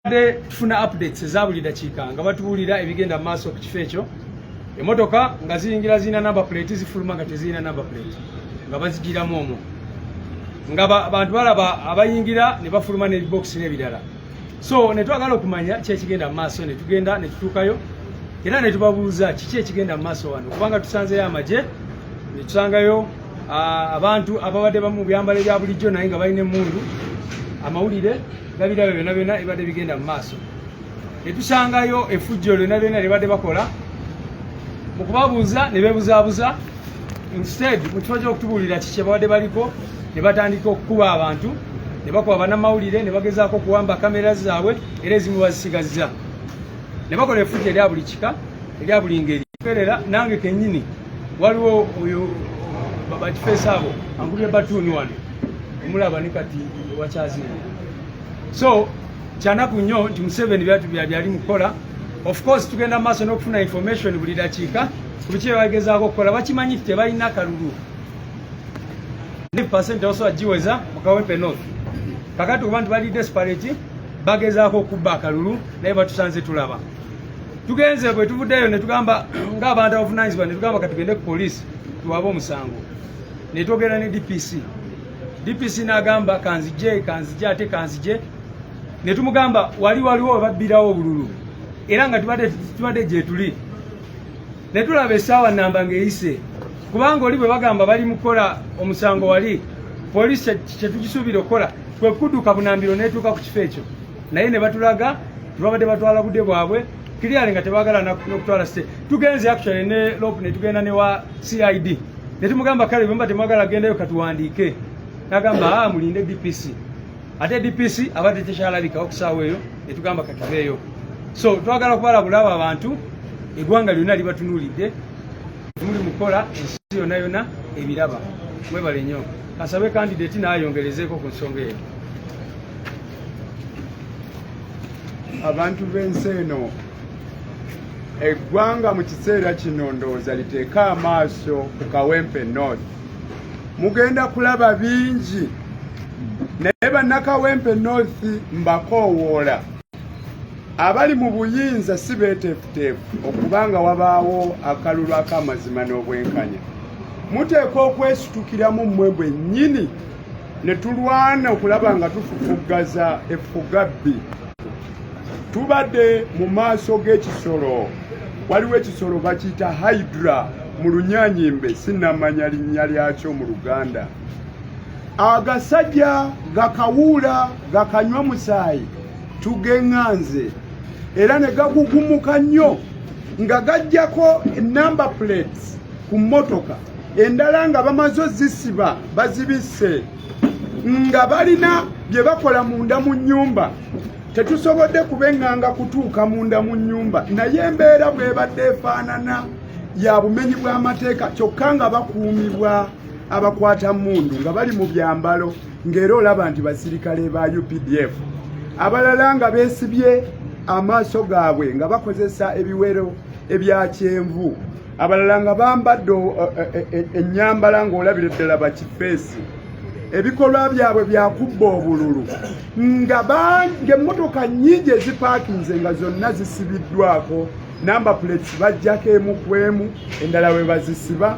Tufuna updates za buli dakiika nga batubuulira ebigenda maaso ku kifo ekyo. Emotoka nga ziyingira zina number plate zifuluma nga tezirina number plate nga bazigiramu omwo nga abantu balaba abayingira ne bafuluma ne box n'ebirala. So ne twagala okumanya ki ekigenda maaso, ne tugenda ne tutuukayo era ne tubabuuza kiki ekigenda maaso wano, kubanga tusanzeyo amagye ne tusangayo abantu ababadde bamu byambalo bya bulijjo naye nga balina emmundu, amawulire gabirabe byonna byonna ebadde bigenda mu maaso. Ne tusangayo effujjo lyonna lyonna libadde bakola mu kubabuuza ne beebuzaabuza. Instead mu kifo ky'okutubuulira kiki babadde baliko ne batandika okukuba abantu, ne bakuba bannamawulire, ne bagezaako okuwamba kamera zaabwe era ezimu bazisigazza. Ne bakola effujjo erya buli kika erya buli ngeri. Kerera nange kennyini waliwo oyo bakifeesa abo angubye batuuni wano omulaba ne kati wakyazina. So kyanaku nnyo nti Museveni byali mukola. Of course tugenda maaso n'okufuna information buli dakiika ku biki bagezaako okukola. Bakimanyi tebalina kalulu 9% also agiweza mu Kawempe North. Kakati abantu bali desperate bagezaako okubba akalulu naye batusanze tulaba. Tugenze bwe tuvuddeyo ne tugamba ng'abantu abavunaanyizibwa ne tugamba katugende ku poliisi tuwabe omusango. Ne twogera ne DPC n'agamba kanzije ate kanzije. Ne tumugamba waliwo babbirawo obululu era nga tubadde gye tuli. Ne tulaba essaawa nnamba ng'eyise kubanga oli bwe bagamba bali mukola omusango wali poliisi kye tugisuubira okukola kwe kudduka bunambiro n'etuuka ku kifo ekyo, naye ne batulaga tubabadde batwala budde bwabwe kiriyale nga tebaagala n'okutwala state. Tugenze actually ne lope ne tugenda ne wa CID ne tumugamba kale bwe mba temwagala agendeyo katuwandiike. N'agamba mulinde DPC. Ate DPC abadde tekyalabika okusaawa eyo ne tugamba katubeeyo. So twagala kubalabula abo abantu eggwanga lyonna libatunuulidde muli mukola ensi yonna ebiraba. Mwebale nnyo. Kasabe candidate n'ayongerezeeko ku nsonga eyo. Abantu b'ensi eno eggwanga mu kiseera kino ndowooza liteeka amaaso ku Kawempe North. Mugenda kulaba bingi naye bannakawempe North mbakoowoola abali mu buyinza si beeteefuteefu okubanga wabaawo akalulu ak'amazima n'obwenkanya. Muteeka okwesitukiramu mmwe bwennyini ne tulwana okulaba nga tufufuggaza effugabbi. Tubadde mu maaso g'ekisolo, waliwo ekisolo bakiyita hydra mu Lunyanyimbe, sinnamanya linnya lyakyo mu Luganda. Agasajja gakawuula gakanywa musaayi tugeŋŋanze era ne gagugumuka nnyo nga gajjako number plates ku mmotoka endala nga bamaze ozisiba bazibisse nga balina bye bakola munda mu nnyumba. Tetusobodde kubeŋŋanga kutuuka munda mu nnyumba naye embeera bw'ebadde efaanana ya bumenyi bw'amateeka kyokka nga bakuumibwa abakwata mmundu nga bali mu byambalo ng'era olaba nti basirikale ba UPDF. Abalala nga beesibye amaaso gaabwe nga bakozesa ebiwero ebya kyenvu, abalala nga bambadde ennyambala ng'olabira ddala bakifeesi. Ebikolwa byabwe byakubba obululu nga emmotoka nnyingi ezipaakinze nga zonna zisibiddwako number plates bajjako emu ku emu endala we bazisiba.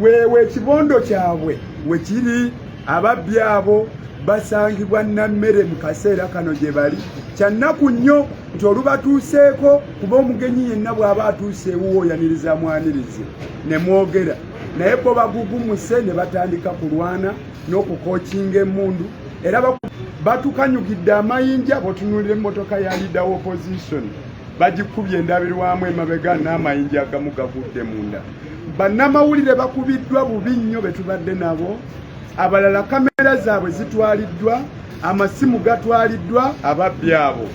Weewe ekibondo kyabwe we kiri ababbi abo basangibwa nammere mu kaseera kano gye bali. Kyannaku nnyo nti olubatuuseeko kuba omugenyi yenna bw'aba atuuse ewuwo oyaniriza mwanirize ne mwogera naye bo bagugumuse ne batandika kulwana n'okukookinga emmundu era batukanyugidde amayinja. Bw'otunuulira emmotoka ya leader wa opposition bagikubye endabirwamu emabega n'amayinja agamu gagudde munda. Bannamawulire bakubiddwa bubi nnyo be tubadde nabo. Abalala kamera zaabwe zitwaliddwa, amasimu gatwaliddwa ababbi abo.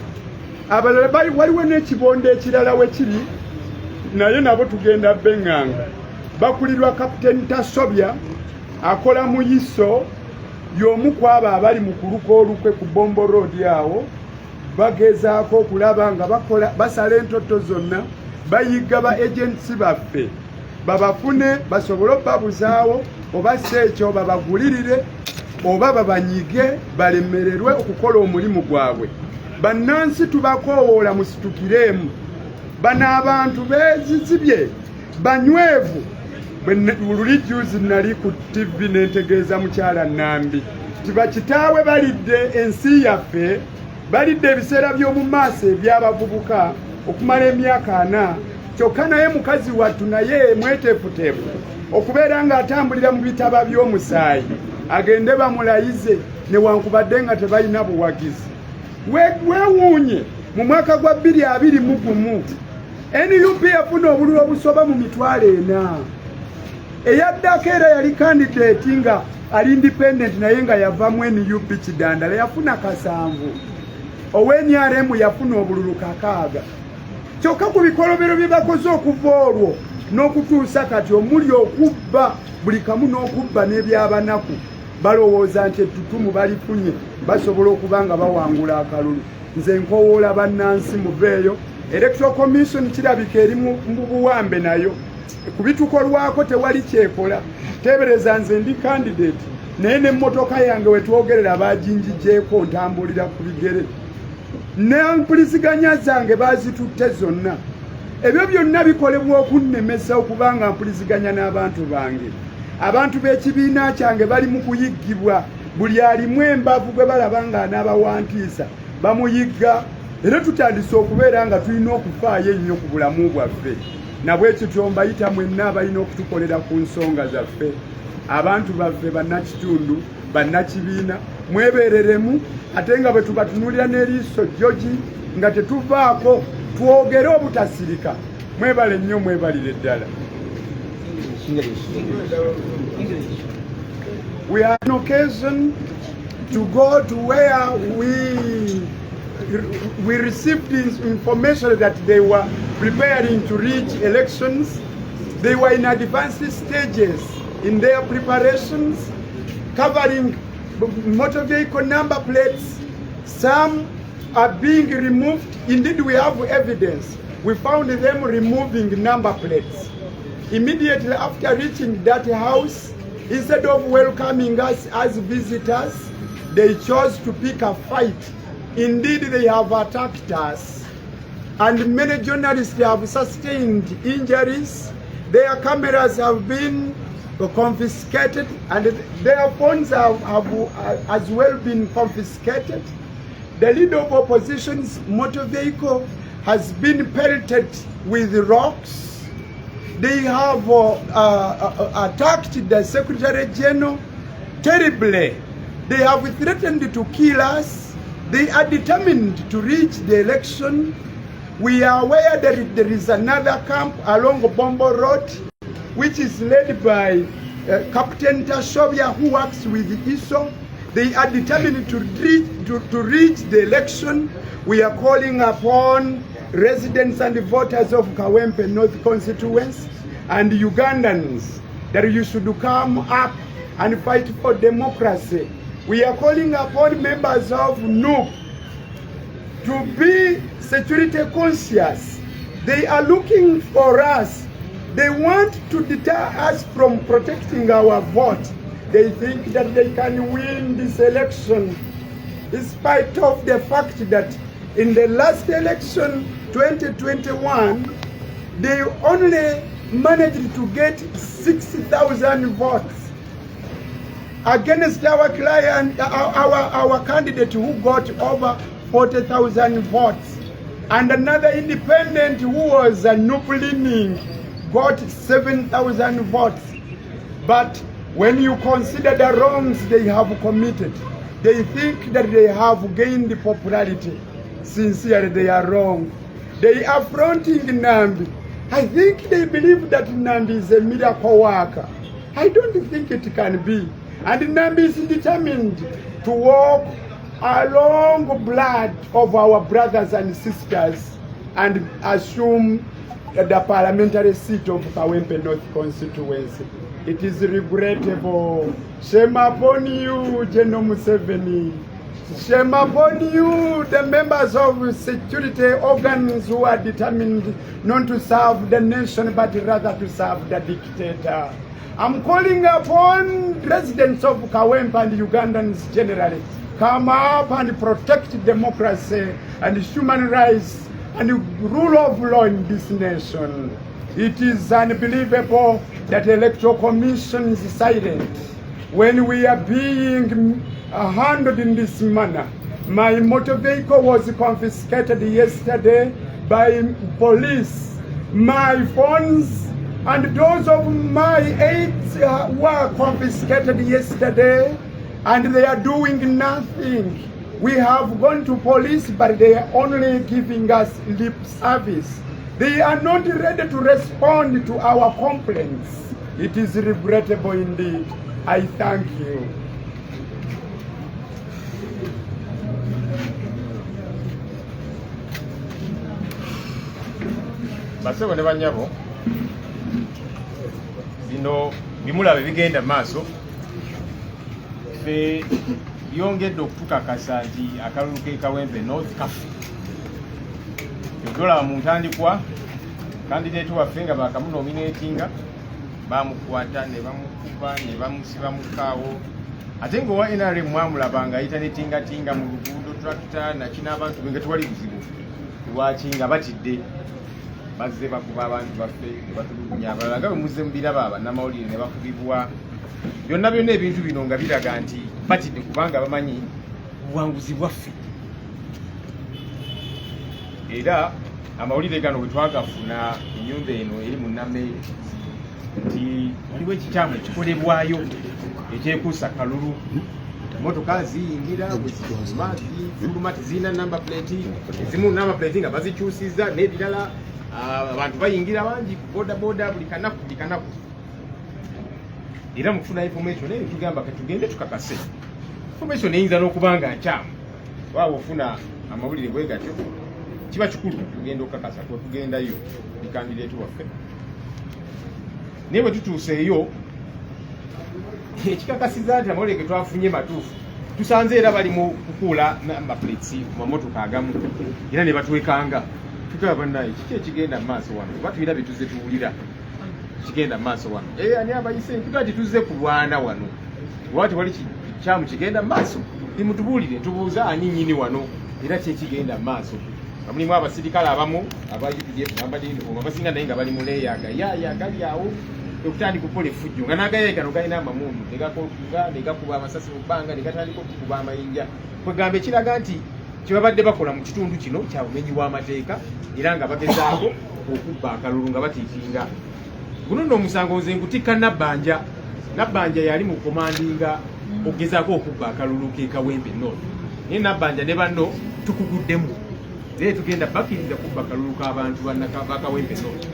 Abalala waliwo n'ekibondo ekirala we kiri naye nabo tugenda beŋŋanga. Bakulirwa Kapiteni Tasobya akola mu Yiso, y'omu ku abo abali mu kuluka olukwe ku Bombo Road awo. Bagezaako okulaba nga basala entoto zonna bayiga ba agency baffe babafune basobole obbabuzaawo oba si ekyo babagulirire oba babanyige balemererwe okukola omulimu gwabwe. bannansi tubakoowoola musitukiremu. Bano abantu beezizibye banywevu. Luli juzi nali ku TV nentegeeza mukyala Nambi nti bakitaawe balidde ensi yaffe, balidde ebiseera by'omu maaso eby'abavubuka okumala emyaka 4, kyokka naye mukazi wattu naye mweteefuteefu okubeera ng'atambulira mu bitaba by'omusaayi agende bamulayize newankubadde nga tebalina buwagizi. Weewuunye mu mwaka gwa 2021 NUP yafuna obululu obusoba mu mitwalo 4. Eyaddako era yali candidate nga ali independent naye nga yavamu NUP Kidandala yafuna 7. Ow'NRM yafuna obululu 6. Kyokka ku bikolobero bye bakoze okuva olwo n'okutuusa kati omuli okubba buli kamu n'okubba n'ebyabanaku balowooza nti ettutumu balifunye basobola okuba nga bawangula akalulu. Nze nkowoola bannansi muveeyo. Electoral Commission kirabika eri mu buwambe nayo kubitukolwako tewali kyekola. Tebereza nze ndi candidate naye n'emmotoka yange wetwogerera baginjigyeko ntambulira ku bigere, n'empuliziganya zange bazitutte zonna. Ebyo byonna bikolebwa okunnemesa okubanga mpuliziganya n'abantu bange. Abantu b'ekibiina kyange bali mu kuyiggibwa, buli alimu embavu gwe balaba nga n'abawantiisa bamuyigga. Era tutandise okubeera nga tulina okufaayo ennyo ku bulamu bwaffe. Nabwekityo mbayita mwenna abalina okutukolera ku nsonga zaffe. Abantu baffe bannakitundu, bannakibiina, mwebeereremu ate nga bwe tubatunuulira n'eriiso jjogi nga tetuvaako twogere obutasirika. Mwebale nnyo, mwebalire ddala. We had an occasion to go to where we received this information that they were preparing to reach elections. They were in advanced stages in their preparations, covering motor vehicle number plates. Some are being removed. Indeed, we have evidence. We found them removing number plates. Immediately after reaching that house, instead of welcoming us as visitors, they chose to pick a fight. Indeed, they have attacked us, and many journalists have sustained injuries. Their cameras have been confiscated, and their phones have as well been confiscated. The leader of opposition's motor vehicle has been pelted with rocks. They have attacked the Secretary General terribly. They have threatened to kill us. They are determined to reach the election. We are aware that there is another camp along Bombo Road, which is led by Captain Tashobia, who works with ISO. They are determined to reach the election. We are calling upon residents and voters of KAWEMPE North constituency and Ugandans that you should come up and fight for democracy. We are calling upon members of NUP to be security conscious. They are looking for us. They want to deter us from protecting our vote. They think that they can win this election, in spite of the fact that in the last election, 2021, they only managed to get 60,000 votes against our client, our candidate who got over 40,000 votes, and another independent who was a NUP leaning got 7,000 votes. But when you consider the wrongs they have committed, they think that they have gained popularity. Sincerely, they are wrong. They are fronting Nambi. I think they believe that Nambi is a miracle worker. I don't think it can be. And Nambi is determined to walk along blood of our brothers and sisters and assume the parliamentary seat of KAWEMPE North constituency. It is regrettable. Shame upon you, General Museveni. Shame upon you, the members of security organs who are determined not to serve the nation but rather to serve the dictator. I'm calling upon residents of KAWEMPE and Ugandans generally, come up and protect democracy, and human rights and rule of law in this nation. It is unbelievable that the Electoral Commission is silent when we are being handled in this manner. My motor vehicle was confiscated yesterday by police. My phones and those of my aides were confiscated yesterday, and they are doing nothing. We have gone to police, but they are only giving us lip service. They are not ready to respond to our complaints. It is regrettable indeed. I thank you. Basebo ne banyabo bino bimulaba bigenda maaso fe yongedde okutukakasa nti akalulu ke Kawempe North kafu dolaba mu ntandikwa kandidate waffe nga bakamunominatinga bamukwata ne bamukuba ne bamusiba mu kaawo ate ng'owa NRM mwamulabanga ayita ne tingatinga mu luguudo tractor nakina abantu nga tewali buzibu lwaki nga batidde bazze bakuba abantu baffe ne batulugunya abalala nga bwe muzze mubiraba bannamawulire ne bakubibwa byonna byonna ebintu bino nga biraga nti batidde kubanga bamanyi buwanguzi bwaffe era amawulire gano bwe twagafuna ennyumba eno eri mu Nameeri nti waliwo ekikyamu ekikolebwayo ekyekuusa kalulu motoka ziyingira fuluma tezirina namba plate ezimu namba plate nga bazikyusizza n'ebirala abantu bayingira bangi bodaboda buli kanaku era mu kufuna information eyo tugamba katugende tukakase information eyinza n'okuba nga nkyamu waawe ofuna amawulire bwe gatyo kiba kikulu tugenda okukakasa tugendayo bikandidate waffe naye bwe tutuuseeyo ekikakasiza nti amawulire ge twafunye matuufu tusanze era bali mu kukuula namba plates mu mamotoka agamu era ne batwekanga tukaba bannaye kiki ekigenda mu maaso wano oba tuyina bye tuzze tuwulira kigenda mu maaso wano ani abayise ntuga ti tuzze kulwana wano oba tewali kikyamu kigenda mu maaso timutubuulire tubuuza ani nnyini wano era kyekigenda mu maaso nga mulimu abasirikale abamu aba UPDF nambadindifomu abasinga naye nga bali mu leeyaga yaaya gali awo okutandika okukola effujjo nga n'agayayi gano galina amamundu negakuba amasasi mu bbanga negatandika okukuba amayinja kwegamba ekiraga nti kyebabadde bakola mu kitundu kino kya bumenyi bw'amateeka era nga bagezaako okubba akalulu nga batiikinga guno nno omusango nze ngutikka Nabbanja yali mu komandinga okugezaako okubba akalulu ke Kawempe North naye Nabbanja ne banno tukuguddemu naye tugenda bakkiriza kubba akalulu k'abantu ba Kawempe North.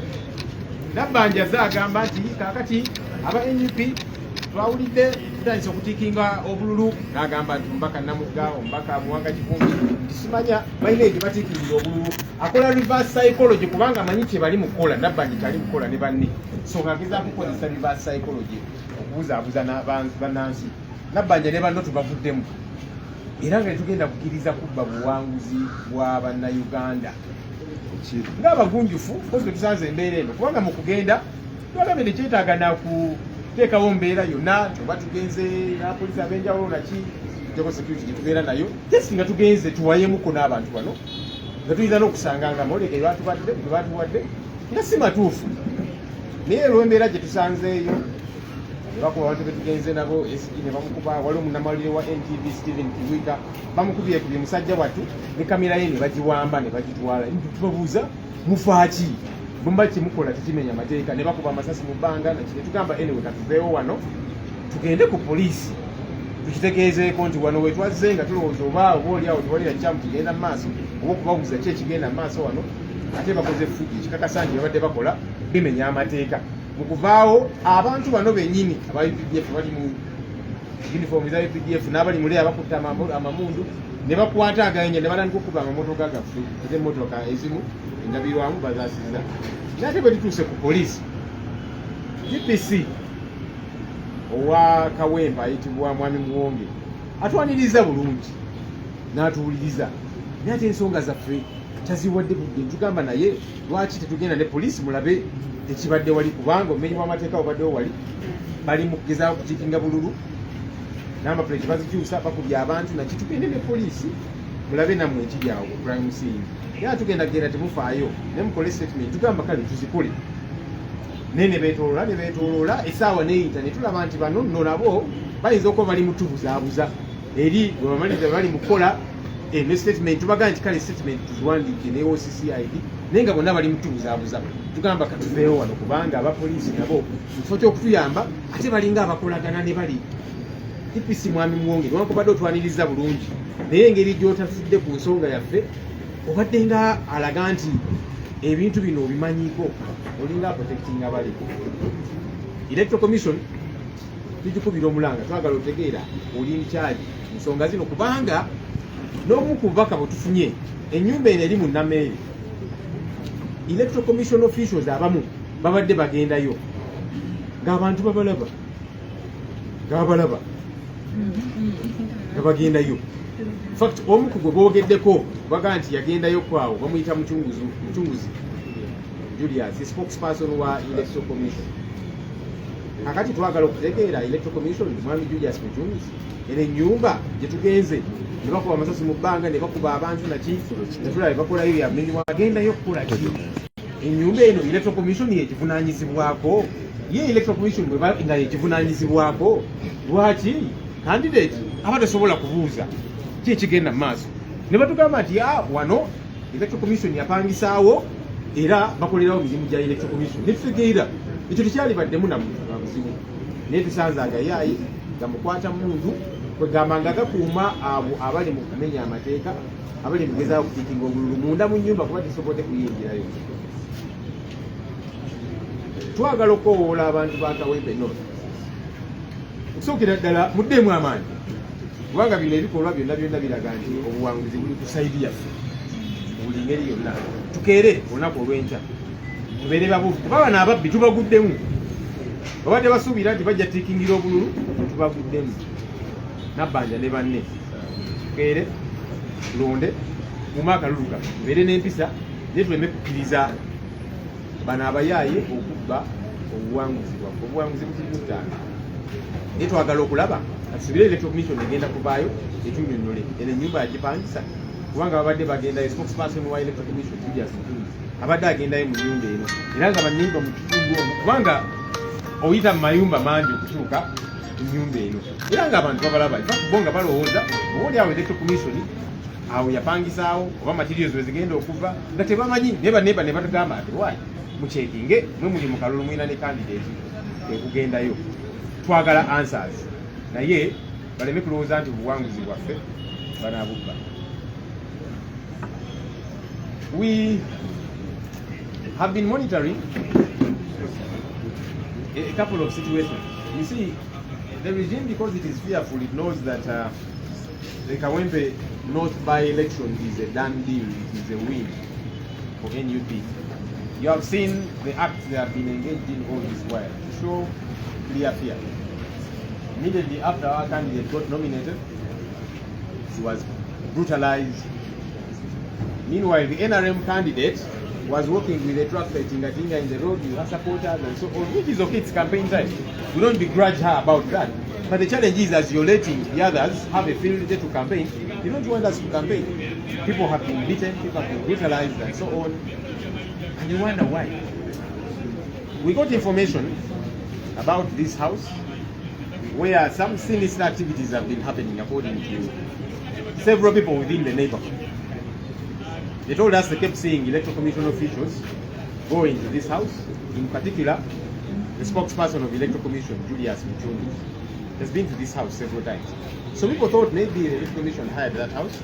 Nabbanja zaagamba nti kaakati aba NUP twawulidde tutandise okutiikinga obululu n'agamba nti omubaka Namugga omubaka Muwanga Kivumbi tisimanya balina ekyo batiikirira obululu akola reverse psychology kubanga amanyi kye bali mukola Nabbanja kyali mukola ne banne so ng'agezaako kukozesa reverse psychology okubuzaabuza bannansi Nabbanja ne banno tubavuddemu era nga tugenda kukkiriza kubba buwanguzi bwa bannayuganda ng'abagunjufu kozi tusanze embeera eno kubanga mu kugenda twalabye tekyetaaga nakuteekawo mbeera yonna oba tugenze n'apoliisi ab'enjawulo naki teko security gye tubeera nayo jesi nga tugenze tuwayemuko n'abantu bano nga tuyinza n'okusanga nga amawulire ge batuwadde nga si matuufu naye olw'embeera gye tusanzeeyo bakuba abantu betugenze nabo SG ne bamukuba waliwo munnamawulire wa NTV Stephen Kiwika bamukubyekubye musajja wattu ne kamera ye ne bagiwamba ne bagitwala tubabuuza mufaaki bumba kimukola tekimenya mateeka ne bakuba amasasi mu bbanga nakine tugamba anyway katuveewo wano tugende ku poliisi tukitegeezeeko nti wano wetwazze nga tulowooza oba oliawo tewalira kikyamu kigenda mu maaso oba okubabuuza ki ekigenda mu maaso wano ate bakoze effujjo ekikakasa nti babadde bakola bimenya amateeka mukuvaawo abantu bano bennyini aba UPDF bali mu uniform za UPDF n'abali mule abakutta amamundu ne bakwata aganya ne balandika okuba amamotoka gaffe ate emmotoka ezimu endabirwamu bazaasiza nate bwe tutuuse ku poliisi GPC owa Kawempe ayitibwa Mwami Muwonge atwaniriza bulungi n'atuwuliriza naye ate ensonga zaffe taziwadde budde ntugamba naye lwaki tetugenda ne poliisi mulabe ekibadde wali kubanga obumenyi bw'amateeka bubaddewo wali bali mu kugezaako kutiikinga bululu n'amapleti bazikyusa bakubya abantu naki tugende ne poliisi mulabe nammwe ekiri awo crime scene era tugenda kugenda temufaayo ne mukole statement tugamba kale tuzikole naye ne beetooloola essaawa neyita ne tulaba nti bano nno nabo bayinza okuba bali mutubuzaabuza eri bwe bamaliriza bali mukukola ne statement tubagaa nti kale statement tuziwandiike ne OCCID naye nga bonna bali mutubuzaabuza tugamba katuveewo wano kubanga abapoliisi nabo mukifo ky'okutuyamba ate balinga abakolagana ne bali TPC mwami mwongere wankubadde otwaniriza bulungi naye engeri gy'otafudde ku nsonga yaffe obadde nga alaga nti ebintu bino obimanyiiko olinga protecting abali electoral commission tujikubira omulanga twagala otegeera oli in charge nsonga zino kubanga n'omu ku bubaka bwe tufunye ennyumba eno eri mu Nameeri electoral commission officials abamu babadde bagendayo ng'abantu babalaba nga bagendayo fact omu ku gwe boogeddeko baga nti yagendayo kwawo bamuyita mucunguzi Julius spokesperson wa electoral commission kakati twagala okutegeera electoral commission mwami Julius Mucunguzi eno ennyumba gye tugenze ne bakuba amasasi mu bbanga ne bakuba abantu naki netulaba bakolayo byamirimu agendayo okukola ki ennyumba eno electoral commission yekivunaanyizibwako ye electoral commission nga yekivunaanyizibwako lwaki candidate aba tasobola kubuuza ki ekigenda mu maaso ne batugamba nti wano electoral commission yapangisaawo era bakolerawo mirimu gya electoral commission netutegeera ekyo tekyalibaddemu nabuzibu naye tusanzanga yaayi nga mukwata mundu kwegamba nga gakuuma abo abali mu kumenya amateeka abali mugezaawo kutiikinga obululu munda mu nnyumba kuba tesobodde kuyingirayo twagala okukowoola abantu ba Kawempe North okusookera ddala muddeemu amaanyi kubanga bino ebikolwa byonna biraga nti obuwanguzi buli ku saidi yaffe buli ngeri yonna tukeere olunaku olw'enkya tubeere babuufu kuba bano ababbi tubaguddemu babadde basuubira nti bajja tiikingira obululu tubaguddemu nabbanja ne banne tukeere tulonde mume akaluluka tubeere n'empisa naye tuleme kukkiriza bano abayaaye okubba obuwanguzi bwaffe obuwanguzi bukirikutaana naye twagala okulaba atusubire electoral commission egenda kuvaayo etunyonyole eno ennyumba yagipangisa kubanga babadde bagenda spokesperson wa electoral commission Julius Mucunguzi abadde agendayo mu nnyumba eno era nga bannimba mu kitundu omwo kubanga oyita mu mayumba mangi okutuuka ku nnyumba eno era nga abantu babalaba bo nga balowooza obaoli awo electoral commission awo yapangisaawo oba materials we zigenda okuva nga tebamanyi neba ne batugamba ati lwaki mukyekinge mwe muli mu kalulu mwina ne candidate ekugendayo twagala answers naye baleme kulowooza nti obuwanguzi bwaffe banaabubba. We have been monitoring a couple of situations. You see, the regime, because it is fearful, it knows that the Kawempe North by-election is a done deal, it is a win for NUP. You have seen the acts they have been engaged in all this while to show clear fear. Immediately after our candidate got nominated, he was brutalized. Meanwhile, the NRM candidate was working with a tractor tinga-tinga in the road with her supporters and so on, which is okay, it's campaign time. We don't begrudge her about that. But the challenge is, as you're letting the others have a field day to campaign, you don't want us to campaign. People have been beaten, people have been brutalized and so on. And you wonder why. We got information about this house where some sinister activities have been happening according to several people within the neighborhood. They told us they kept seeing electoral commission officials go into this house. In particular, the spokesperson of the electoral commission, Julius Mucunguzi, has been to this house several times. So people thought maybe the electoral commission hired that house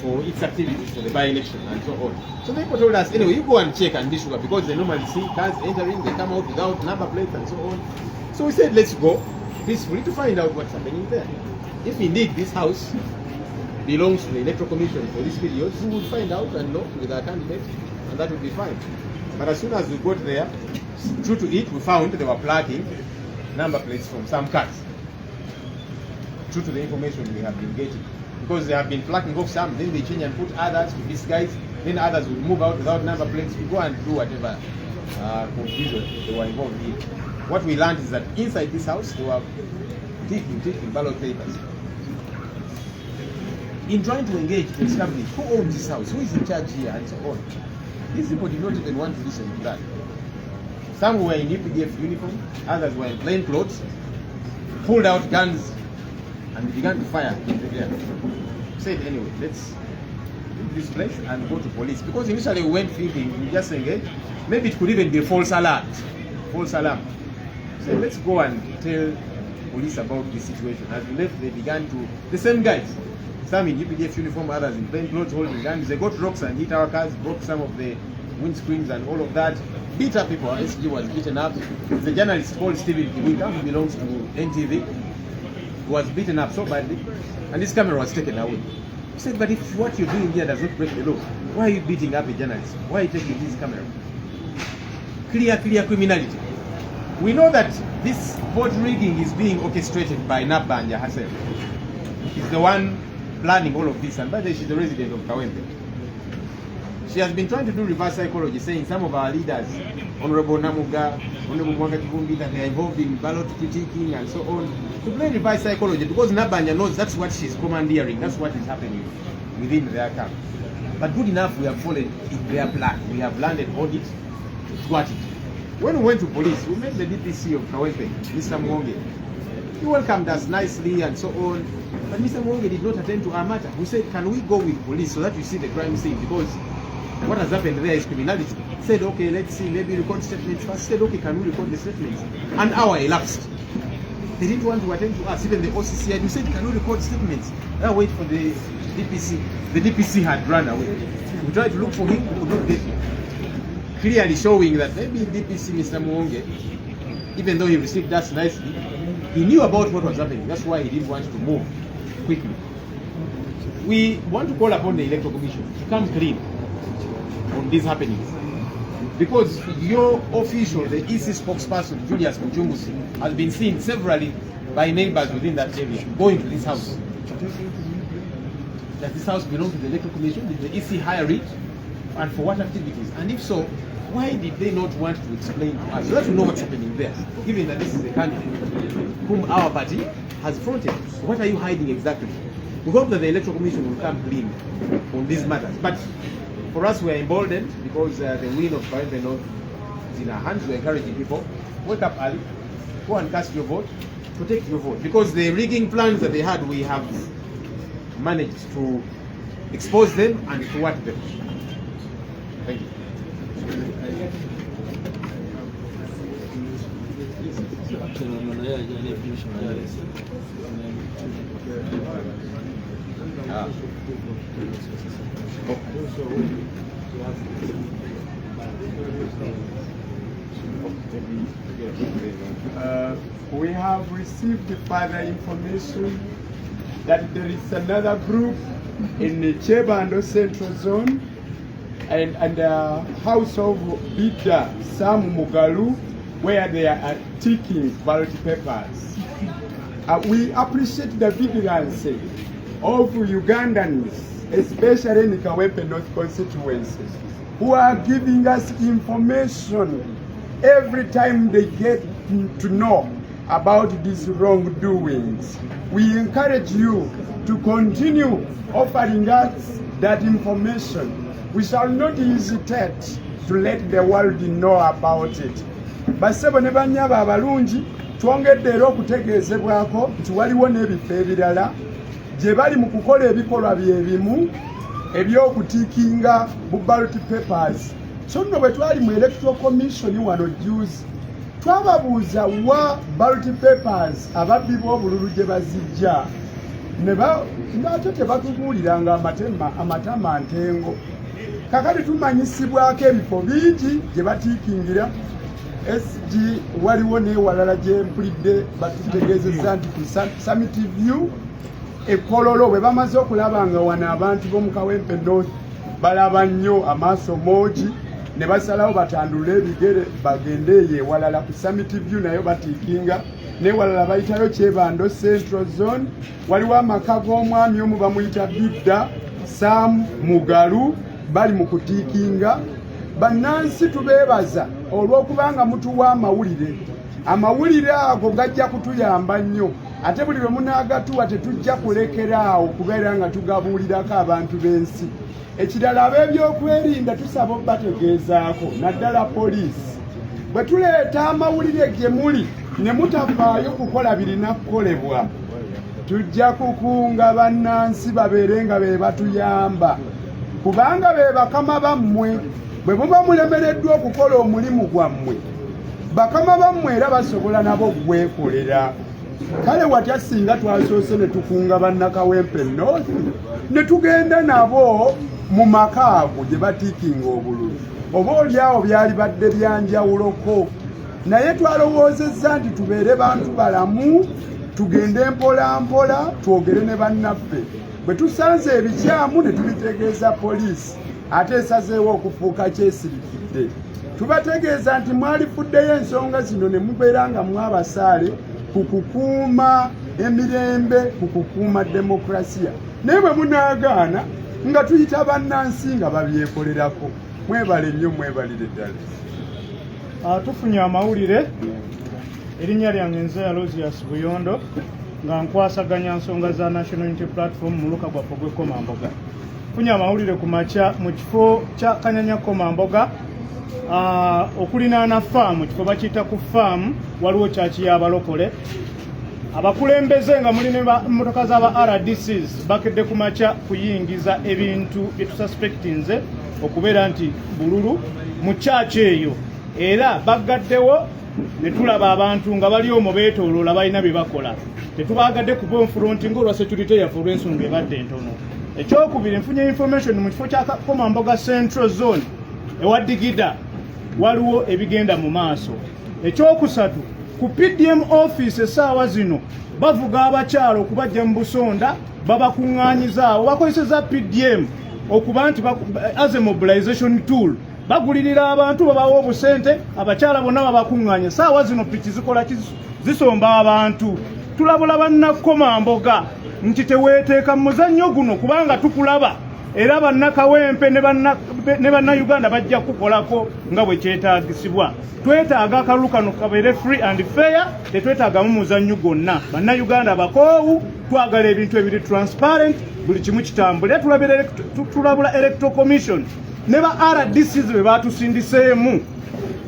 for its activities, for the by-election and so on. So people told us, anyway, you go and check and be sure, because they normally see cars entering, they come out without number plates and so on. So we said, let's go peacefully to find out what's happening there. If indeed this house belongs to the electoral commission for this period, we would find out and know with our candidate, and that would be fine. But as soon as we got there, true to it, we found they were plugging number plates from some cars. True to the information we have been getting. Because they have been plugging off some, then they change and put others to disguise, then others would move out without number plates to go and do whatever confusion they were involved in. What we learned is that inside this house, they were taking ballot papers. in trying to engage to establish who owns this house, who is in charge here, and so on. These people did not even want to listen to that. Some were in UPDF uniform, others were in plain clothes, pulled out guns, and began to fire into the air. Said, anyway, let's leave this place and go to police. Because initially we went thinking, we just engage, maybe it could even be a false alert. False alarm. So let's go and tell police about this situation. As we left, they began to, the same guys, some in UPDF uniform, others in plain clothes holding guns, they got rocks and hit our cars, broke some of the windscreens and all of that, beat up people. Our SG was beaten up. The journalist called Stephen Kiwika, who belongs to NTV, was beaten up so badly, and his camera was taken away. He said, but if what you're doing here does not break the law, why are you beating up a journalist? Why are you taking his camera? Clear criminality. We know that this vote rigging is being orchestrated by NUP herself. She's the one planning all of this, and by the way, she's the resident of KAWEMPE. She has been trying to do reverse psychology, saying some of our leaders, Honorable Namuga, Honorable Mwanga Kivumbi, that they are involved in ballot critiquing and so on, to play reverse psychology, because Nabanja knows that's what she's commandeering, that's what is happening within their camp. But good enough, we have fallen in their plan. We have landed on it, thwart it. When we went to police, we met the DPC of KAWEMPE, Mr. Mwonge. He welcomed us nicely and so on, but Mr. Mwonge did not attend to our matter. We said, can we go with police so that we see the crime scene? Because what has happened there is criminality. He said, okay, let's see, maybe record statements first. He said, okay, can we record the statements? An hour elapsed. They didn't want to attend to us, even the OCC. We said, can we record statements? Now wait for the DPC. The DPC had run away. We tried to look for him, we could not get him. Clearly showing that maybe DPC, Mr. Mwonge, even though he received us nicely, he knew about what was happening. That's why he didn't want to move quickly. We want to call upon the Electoral Commission to come clean on these happenings. Because your official, the EC spokesperson, Julius Mujungusi, has been seen severally by neighbors within that area going to this house. Does this house belong to the Electoral Commission? Did the EC hire it? And for what activities? And if so, why did they not want to explain to us? So that we know what's happening there, given that this is a candidate whom our party has fronted. What are you hiding exactly? We hope that the Electoral Commission will come clean on these matters. But for us, we are emboldened because the win of KAWEMPE North is in our hands. We're encouraging people, wake up early, go and cast your vote, protect your vote. Because the rigging plans that they had, we have managed to expose them and thwart them. Thank you. We have received further information that there is another group in the Chebando Central Zone and House of Bida Sam Mugalu, where they are taking ballot papers. We appreciate the vigilance of Ugandans, especially in KAWEMPE North constituency, who are giving us information every time they get to know about these wrongdoings. We encourage you to continue offering us that information. We shall not hesitate to let the world know about it. Basebo ne banyaba abalungi twongedde era okutegeezebwako nti waliwo n'ebifo ebirala gye bali mu kukola ebikolwa byebimu eby'okutiikinga bu ballot papers. So nno bwe twali mu Electoral Commission wano juzi twababuuza wa ballot papers ababbi b'obululu gye bazijja ng'ate tebatubuuliranga amatama ntengo. Kakati tumanyisibwako ebifo bingi gye batiikingira. SG waliwo n'ewalala gye mpulidde batutegeezezza nti ku Summit View Ekololo bwe bamaze okulaba nga wano abantu b'omu KAWEMPE North balaba nnyo amaaso moogi ne basalawo batandule ebigere bagende eyo ewalala ku Summit View nayo batiikinga n'ewalala bayitayo Kyebando Central Zone. Waliwo amaka g'omwami omu bamuyita Bidda Sam Mugalu bali mu kutiikinga. Bannansi tubeebaza olw'okubanga mutuwa amawulire. Amawulire ago gajja kutuyamba nnyo ate buli lwe munaagatuwa tetujja kulekeraawo kubeera nga tugabuulirako abantu b'ensi. Ekirala ab'ebyokwerinda tusaba obbategeezaako naddala poliisi bwe tuleeta amawulire gye muli ne mutafaayo kukola birina kukolebwa, tujja kukunga bannansi babeere nga be batuyamba, kubanga be bakama bammwe. Bwe muba mulemereddwa okukola omulimu gwammwe, bakama bammwe era basobola nabo okwekolera. Kale watya singa twasoose ne tukunga bannakawempe North ne tugenda nabo mu maka ago gye batiikinga obululu, oba olyawo byali badde byanjawuloko, naye twalowoozezza nti tubeere bantu balamu, tugende mpola mpola twogere ne bannaffe. Bwe tusanze ebikyamu ne tubitegeeza poliisi, ate esazeewo okufuuka kyesirikidde. Tubategeeza nti mwalifuddeyo ensonga zino ne mubeera nga mwabasaale ku kukuuma emirembe, ku kukuuma demokrasiya. Naye bwe munaagaana nga tuyita bannansi nga babyekolerako. Mwebale nnyo, mwebalire ddala. Tufunye amawulire. Erinnya lyange nze Aloysius Buyondo nga nkwasaganya nsonga za National Unity Platform mu luka gwaffe gw'Ekomamboga. Tufunye amawulire ku makya mu kifo kya Kanyanya Komamboga, okulinaana faamu, kifo bakiyita ku faamu, waliwo kyaki y'abalokole. Abakulembeze nga muli n'emmotoka z'aba RDCs bakedde ku makya kuyingiza ebintu bye tususpectinze okubeera nti bululu mu kyaki eyo, era baggaddewo ne tulaba abantu nga bali omwo beetooloola balina bye bakola. Tetubaagadde kuba enfulonti ng'olwa security yaffe olw'ensonga ebadde entono. Ekyokubiri, nfunye information mu kifo kya Komamboga Central Zone ewa Digida waliwo ebigenda mu maaso. Ekyokusatu, ku PDM office essaawa zino bavuga abakyalo okubajja mu Busonda, babakuŋŋaanyizaawo, bakozeseza PDM okuba nti as a mobilization tool, bagulirira abantu babawa obusente, abakyala bonna babakuŋŋaanya. Essaawa zino piki zikola zisomba abantu. Tulabula bannakomamboga nti teweeteeka mu muzannyo guno kubanga tukulaba, era bannakawempe ne bannayuganda bajja kukolako nga bwe kyetaagisibwa. Twetaaga akalulu kano kabeere free and fair, tetwetaagamu muzannyo gwonna. Bannayuganda bakoowu, twagala ebintu ebiri transparent, buli kimu kitambule. Tulabula Electoral Commission ne ba RDCs be batusindiseemu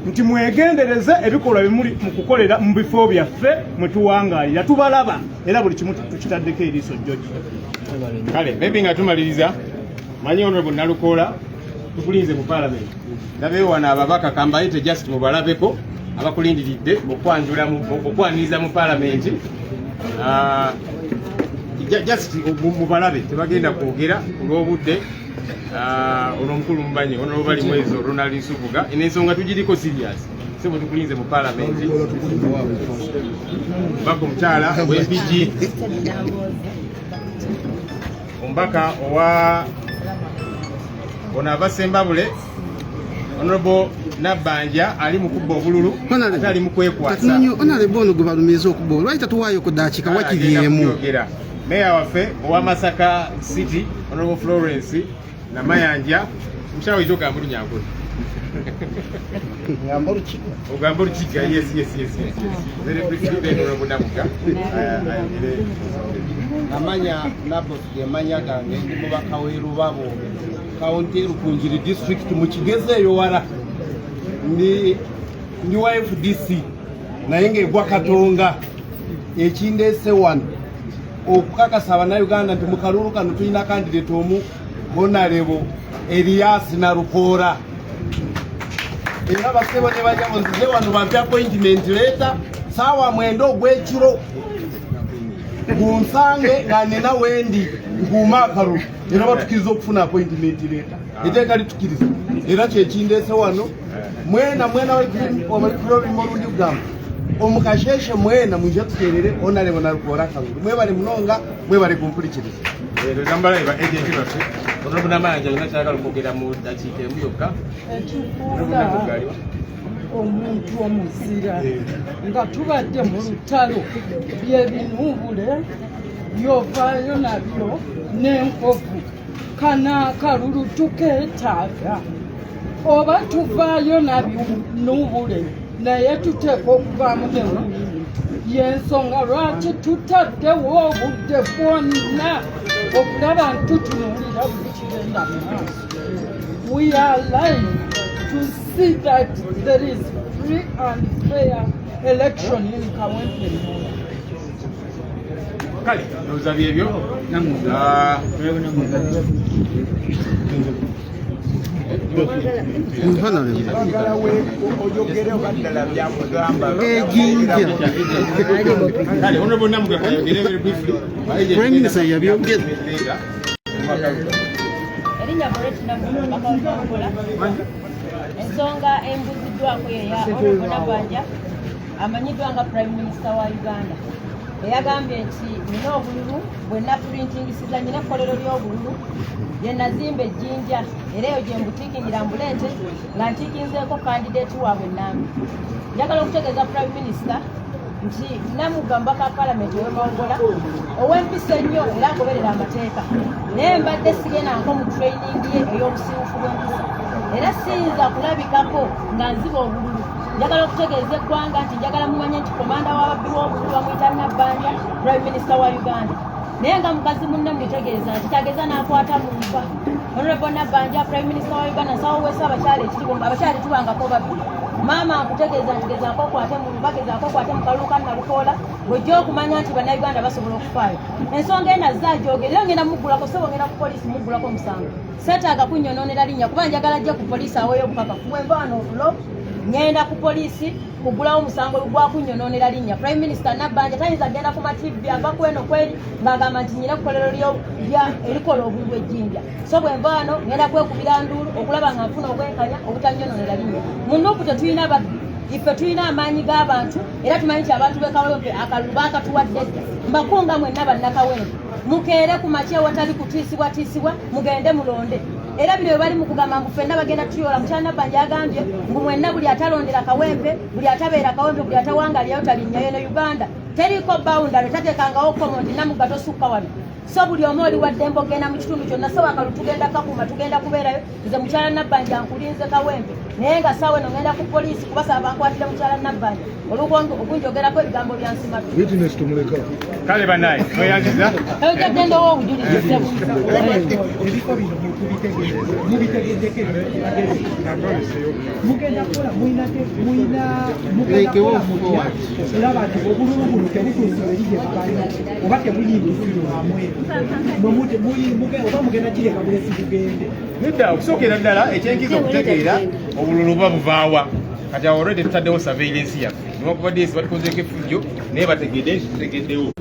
nti mwegendereze ebikolwa bimuli mu kukolera mu bifo byaffe mwe tuwangaalira. Tubalaba era buli kimu tukitaddeko eriiso jjoji. Kale, maybe nga tumaliriza, manyi Honorable Nalukoola tukulinze mu Parliament. Ndabeewo wano ababaka kambayite just mubalabeko abakulindiridde okwaniriza mu Parliament. Just mubalabe, tebagenda kwogera olw'obudde. Olw'omukulu mubanyi ono bali mwezo Ronald Nsubuga, n'ensonga tugiriko serious. Sebo tukulinze mu Parliament. Bako mukyala w'empigi ombaka owa ono abasembabule Honorable Nabbanja ali mu kubba obululu ate ali mu kwekwasa. Kati Honorable ono gwe balumiza okubba obululu lwaki tatuwaayo ku dakiika wakiryemu. Meya waffe owa Masaka City Honorable Florence Namayanja mushawo izoka muri nyankuru ugamba rukiga. Yes. Very briefly Honorable Namuka amanya nabo yamanya gange ndi bakaweru babo county Rukunjiri district mu Kigezeyo wala ndi wa FDC naye ng'egwa Katonga ekindese wano okukakasa Abannayuganda nti mu kalulu kano tulina candidate omu Honorable Elias Nalukoola. Era basebo ne bajja nzize wano bampe appointment letter saawa 9 ogw'ekiro gunsange nga nina wendi nkuuma akalulu era batukiriza okufuna appointment letter. Eteeka litukiriza era kyekindese wano mwena wabalikulobimu olundi kugamba omukasheshe mwena mwijja tuterere Honorable Nalukoola kalulu. Mwebale munonga, mwebale kumpulikiriza. Gambala eba agent baffe Honorable Namayanja alina kyagala okwogera mu dakiika emu yokka. Omuntu omuzira nga tubadde mu lutalo byebinuubule byovaayo nabyo n'enkovu kana akalulu tukeetaaga oba tuvaayo nabinuubule naye tuteeka okuvaamu n'enkululu yensonga lwaki tutaddewo obudde bwonna okulaba ntutunuulira buli kigenda maaso. We are live to see that there is free and fair election in Kawempe North. Kale, ndowooza byebyo. Kale, honorable Namuga kayogere very briefly. Prime Minister yabyogera. Erinnya Boletina Bakawempe ensonga embuziddwako yeya Honorable Nabanja amanyiddwa nga Prime Minister wa Uganda eyagambye nti nina obululu bwe napulintingisiza nina ekkolero ly'obululu lye nazimba ejjinja era eyo gye mbutiikingira ambulente nga ntiikinzeeko kandidate waabwe Nambi. Njagala okutegeeza Prime Minister nti namugamba ka palamenti ow'emawongola ow'empisa ennyo era agoberera amateeka naye mbadde sigenanko mu training ye ey'obusiiwufu bw'empisa era siyinza kulabikako nga nziba obululu. Njagala okutegeeza eggwanga nti njagala mumanye nti komanda w'ababbi b'obululu bamuyita Nabanja Prime Minister wa Uganda naye nga mukazi munne mulitegeeza nti tageza n'akwata mu nfa. Honorable Nabanja Prime Minister wa Uganda nsawo weesa abakyala ekitiibwa abakyala tubangako babbi maama akutegeeza nti gezaako okwate mu luba gezaako okwate mu kalulu ka Nalukoola bw'ojja okumanya nti bannayuganda basobola okufaayo. Ensonga eno ajoogera era ngenda muggulako so ngenda ku poliisi muggulako omusango seetaaga kunnyonoonera linnya kuba njagala ajje ku poliisi aweeyo obukakafu bwenvaano obulo ngenda ku poliisi kugulawo omusango gwa kunnyonoonera linnya. Prime Minister Nabanja tayinza genda ku mativi ava kweno kweri ng'agamba nti nyina kukolero erikola obulu bw'ejjinja so bwenvaano ngenda kwekubira nduulu okulaba nga nfuna obwenkanya obutannyonoonera linnya. Mu NUP tetulina babbi ife tulina amaanyi g'abantu era tumanyi nti abantu b'e Kawempe akalulu baakatuwadde mbakunga mwenna bannakawempe mukeere ku makya watali kutiisibwatiisibwa mugende mulonde era bino bali mu kugamba mbu ffenna bagenda tuyoola. Mukyala Nabanja agambye mbu mwenna buli atalondera Kawempe buli atabeera Kawempe buli atawangalyayo talinnyayo ne Uganda teriiko boundary tateekangawo komondi Namuga tosukka wano so buli omu oli waddembe ogenda mu kitundu kyonna so akalu tugenda kakuma tugenda kubeerayo. Nze mukyala Nabanja nkulinze Kawempe naye nga saawa eno ngenda ku poliisi kubasaba bankwatire mukyala Nabanja okunjogerako ebigambo byansimatu. Kale banaye tweyanziza Ojjaddendewo obujulizi ssebu. Mugenda kukola era abantu obululu buno tebutuusa erije bukanya oba tebunyingisibwa oba mugenda kireka bulesi bugende nedda okusookera ddala ekyenkiza okutegeera obululu buba buvaawa kati already tutaddewo surveillance yaffe niwakubadde esi batukozeeko effujjo naye bategedde nti tutegeddewo